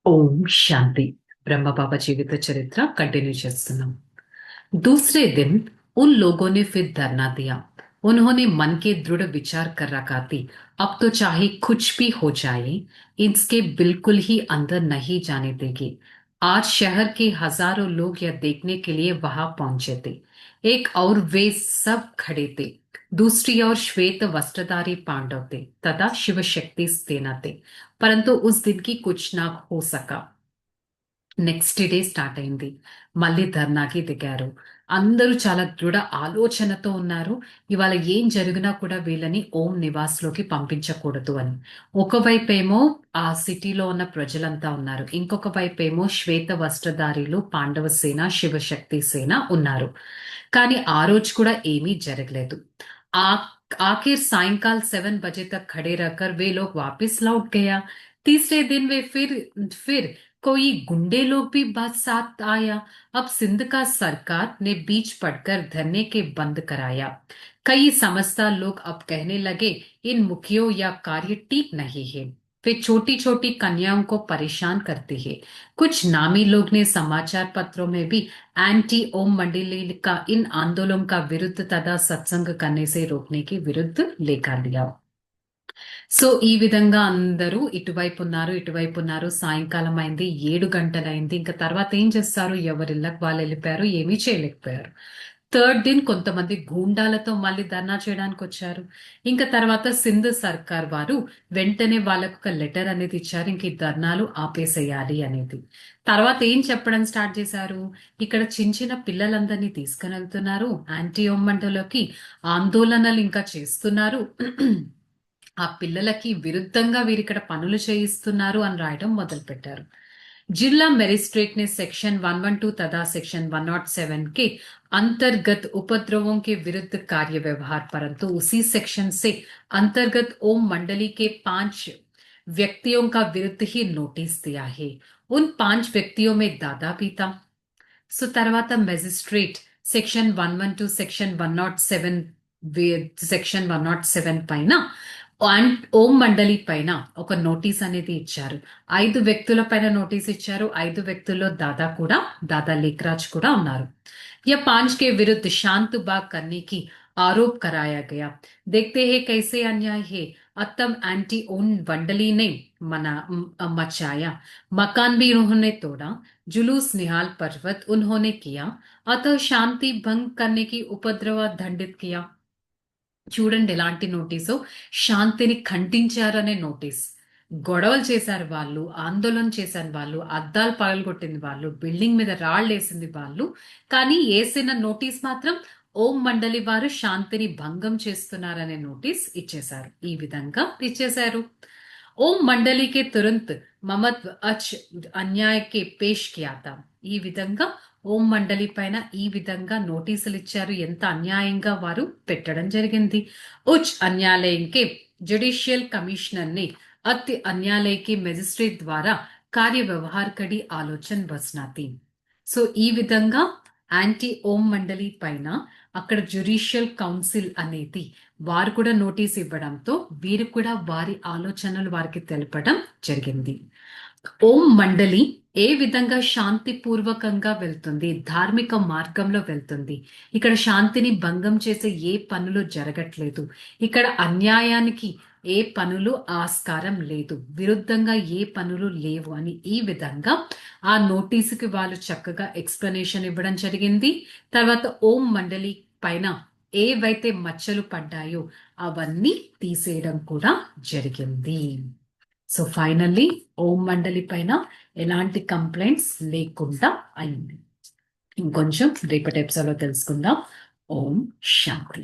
ओम शांति। ब्रह्मा बाबा जीवित चरित्र कंटिन्यू చేస్తున్నాం। दूसरे दिन उन लोगों ने फिर धरना दिया। उन्होंने मन के दृढ़ विचार कर रखा थी, अब तो चाहे कुछ भी हो जाए इसके बिल्कुल ही अंदर नहीं जाने देंगे। आज शहर के हजारों लोग यह देखने के लिए वहां पहुंचे थे। एक और वे सब खड़े थे। दूसरी ओर श्वेत वस्त्रधारी पांडव थे तथा शिव शक्ति सेना थे। परंतु उस दिन की कुछ ना हो सका। నెక్స్ట్ డే స్టార్ట్ అయింది। మళ్ళీ ధర్నాకి దిగారు। అందరూ చాలా దృఢ ఆలోచనతో ఉన్నారు। ఇవాళ ఏం జరిగినా కూడా వీళ్ళని ఓం నివాస్ లోకి పంపించకూడదు అని। ఒకవైపేమో ఆ సిటీలో ఉన్న ప్రజలంతా ఉన్నారు, ఇంకొక వైపేమో శ్వేత వస్త్రధారీలు పాండవ సేన శివశక్తి సేన ఉన్నారు। కానీ ఆ రోజు కూడా ఏమీ జరగలేదు। ఆ आखिर सायंकाल 7 बजे तक खड़े रहकर वे लोग वापस लौट गया। तीसरे दिन वे फिर कोई गुंडे लोग भी बस साथ आया। अब सिंध का सरकार ने बीच पड़कर धरने के बंद कराया। कई समझदार लोग अब कहने लगे इन मुखियों या कार्य ठीक नहीं है, वे छोटी छोटी कन्याओं को परेशान करते हैं। कुछ नामी लोग ने समाचार पत्रों में भी एंटी ओम मंडली का इन आंदोलन का विरुद्ध तथा सत्संग करने से रोकने के विरुद्ध लेकर लिया। సో ఈ విధంగా అందరూ ఇటువైపు ఉన్నారు సాయంకాలం అయింది, 7 గంటలైంది। ఇంకా తర్వాత ఏం చేస్తారు, ఎవరిళ్ళకి వాళ్ళు వెళ్ళిపోయారు, ఏమీ చేయలేకపోయారు। థర్డ్ దిన్ కొంతమంది గూండాలతో మళ్ళీ ధర్నా చేయడానికి వచ్చారు। ఇంకా తర్వాత సింధ్ సర్కార్ వారు వెంటనే వాళ్ళకు ఒక లెటర్ అనేది ఇచ్చారు, ఇంక ఈ ధర్నాలు ఆపేసేయాలి అనేది। తర్వాత ఏం చెప్పడం స్టార్ట్ చేశారు, ఇక్కడ చిన్న పిల్లలందరినీ తీసుకుని వెళ్తున్నారు యాంటీ ఓమంటలోకి, ఆందోళనలు ఇంకా చేస్తున్నారు, ఆ పిల్లలకి విరుద్ధంగా వీరిక్కడ పనులు చేయిస్తున్నారు అని రాయడం మొదలు పెట్టారు। जिला मजिस्ट्रेट ने सेक्शन 112 तथा सेक्शन 107 के अंतर्गत उपद्रवों के विरुद्ध कार्य व्यवहार, परंतु उसी सेक्शन से अंतर्गत ओम मंडली के 5 व्यक्तियों का विरुद्ध ही नोटिस दिया है। उन 5 व्यक्तियों में दादा भी था। సో తర్వాత మెజిస్ట్రేట్ సెక్షన్ 112 సెక్షన్ 107 సెక్షన్ 107 పైన ఓం మండలి పైన ఒక నోటీస్ అనేది ఇచ్చారు। 5 వ్యక్తుల పైన నోటీస్ ఇచ్చారు। 5 వ్యక్తుల్లో దాదా లేఖరాజ్ కూడా ఉన్నారు। या 5 के विरुद्ध शांत बाग करने की आरोप कराया गया। देखते हैं कैसे अन्याय है। अतम एंटी ओन मंडली ने मचाया, मकान भी उन्होंने तोड़ा, जुलूस निहाल पर्वत उन्होंने किया, अतः शांति भंग करने की उपद्रव दंडित किया। చూడండి ఎలాంటి నోటీసు, శాంతిని ఖండించారనే నోటీస్। గొడవలు చేశారు వాళ్ళు, ఆందోళన చేశారు వాళ్ళు, అద్దాలు పగలగొట్టింది వాళ్ళు, బిల్డింగ్ మీద రాళ్ళు వేసింది వాళ్ళు, కానీ వేసిన నోటీస్ మాత్రం ఓం మండలి వారు శాంతిని భంగం చేస్తున్నారనే నోటీస్ ఇచ్చేశారు। ఈ విధంగా ఇచ్చేశారు। ఓం మండలికి తురంత్ మమత్ అచ్ అన్యాయకి పేష్ కియా తా। ఈ విధంగా ఓం మండలి పైన ఈ విధంగా నోటీసులు ఇచ్చారు, ఎంత అన్యాయంగా వారు పెట్టడం జరిగింది। ఉచ్ న్యాయాలయంకే జ్యుడిషియల్ కమిషనర్ ని అతి న్యాయాలయకి మెజిస్ట్రేట్ ద్వారా కార్య వ్యవహార్ కడి ఆలోచన బస్నాతి। సో ఈ విధంగా యాంటీ ఓం మండలి పైన అక్కడ జ్యుడిషియల్ కౌన్సిల్ అనేది వారు కూడా నోటీస్ ఇవ్వడంతో వీరు కూడా వారి ఆలోచనలు వారికి తెలపడం జరిగింది। ఓం మండలి ఏ విధంగా శాంతిపూర్వకంగా వెళ్తుంది, ధార్మిక మార్గంలో వెళ్తుంది, ఇక్కడ శాంతిని భంగం చేసే ఏ పనులు జరగట్లేదు, ఇక్కడ అన్యాయానికి ఏ పనులు ఆస్కారం లేదు, విరుద్ధంగా ఏ పనులు లేవు అని ఈ విధంగా ఆ నోటీసుకి వాళ్ళు చక్కగా ఎక్స్ప్లెనేషన్ ఇవ్వడం జరిగింది। తర్వాత ఓం మండలి పైన ఏవైతే మచ్చలు పడ్డాయో అవన్నీ తీసేయడం కూడా జరిగింది। సో ఫైనల్లీ ఓం మండలి పైన ఎలాంటి కంప్లైంట్స్ లేకుండా అయింది। ఇంకొంచెం రేపటి ఎపిసోడ్ లో తెలుసుకుందాం। ఓం శాంతి।